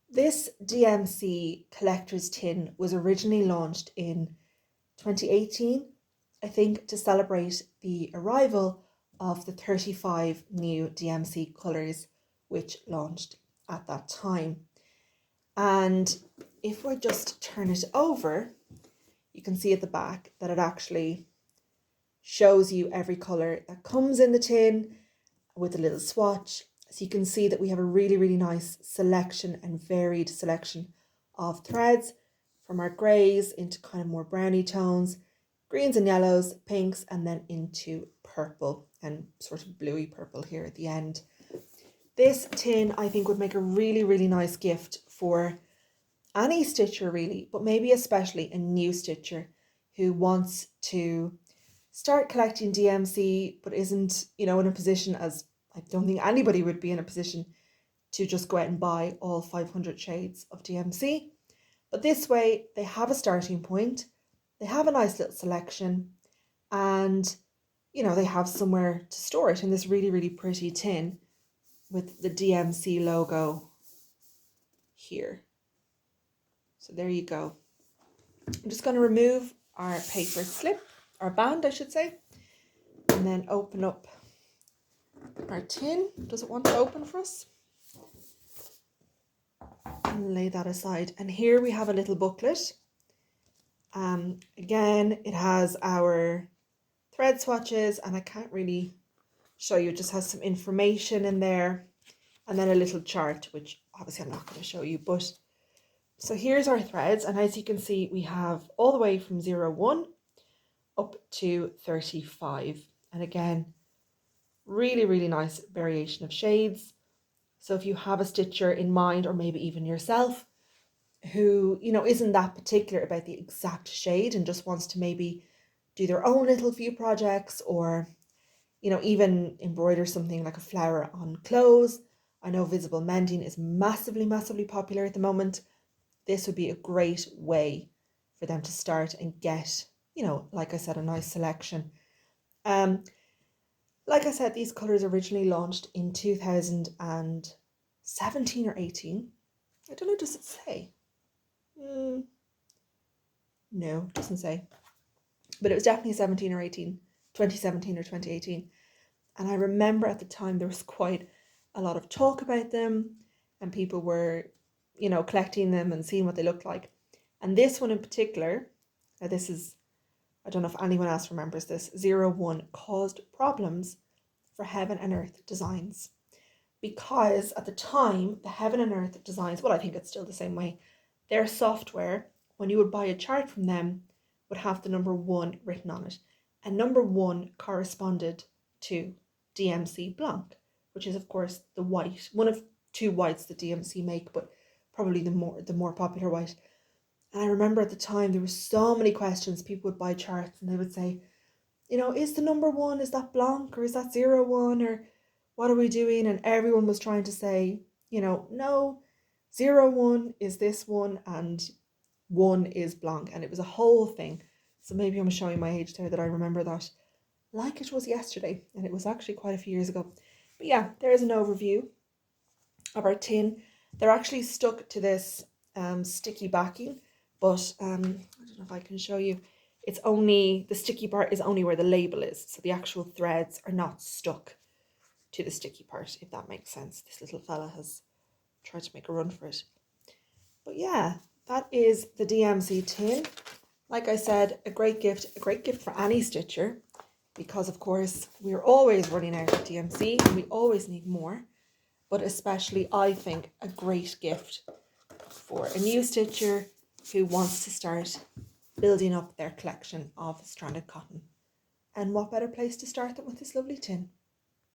This DMC collector's tin was originally launched in 2018, I think, to celebrate the arrival of the 35 new DMC colours which launched at that time. And if we just turn it over, you can see at the back that it actually shows you every colour that comes in the tin with a little swatch. So you can see that we have a really, really nice selection and varied selection of threads, from our greys into kind of more browny tones, greens and yellows, pinks, and then into purple and sort of bluey purple here at the end. This tin I think would make a really, really nice gift for any stitcher really, but maybe especially a new stitcher who wants to start collecting DMC but isn't, in a position, as I don't think anybody would be in a position, to just go out and buy all 500 shades of DMC. But this way they have a starting point, they have a nice little selection, and they have somewhere to store it in this really, really pretty tin with the DMC logo here. So there you go. I'm just going to remove our paper slip, our band I should say, and then open up our tin. Does it want to open for us? And lay that aside. And here we have a little booklet. Again, it has our thread swatches, and I can't really show you, it just has some information in there, and then a little chart, which obviously I'm not going to show you. But so here's our threads, and as you can see, we have all the way from 01 up to 35, and again, really, really nice variation of shades. So if you have a stitcher in mind, or maybe even yourself, who isn't that particular about the exact shade and just wants to maybe do their own little few projects, or even embroider something like a flower on clothes. I know visible mending is massively, massively popular at the moment. This would be a great way for them to start and get, like I said, a nice selection. Like I said, these colours originally launched in 2017 or 18. I don't know, does it say? No, it doesn't say. But it was definitely 17 or 18, 2017 or 2018. And I remember at the time there was quite a lot of talk about them, and people were, collecting them and seeing what they looked like. And this one in particular, this is, I don't know if anyone else remembers this, 01 caused problems for Heaven and Earth Designs. Because at the time, the Heaven and Earth Designs, well, I think it's still the same way, their software, when you would buy a chart from them, would have the number 1 written on it. And number 1 corresponded to DMC Blanc, which is of course the white, one of 2 whites that DMC make, but probably the more popular white. And I remember at the time there were so many questions. People would buy charts and they would say, is the number 1, is that Blanc, or is that 01, or what are we doing? And everyone was trying to say, no, 01 is this one and 1 is Blanc. And it was a whole thing. So maybe I'm showing my age there that I remember that like it was yesterday, and it was actually quite a few years ago. But yeah, there's an overview of our tin. They're actually stuck to this sticky backing, but I don't know if I can show you. It's only, the sticky part is only where the label is, so the actual threads are not stuck to the sticky part, if that makes sense. This little fella has tried to make a run for it. But yeah, that is the DMC tin. Like I said, a great gift for any stitcher, because of course we're always running out of DMC and we always need more. But especially, I think, a great gift for a new stitcher who wants to start building up their collection of stranded cotton. And what better place to start than with this lovely tin?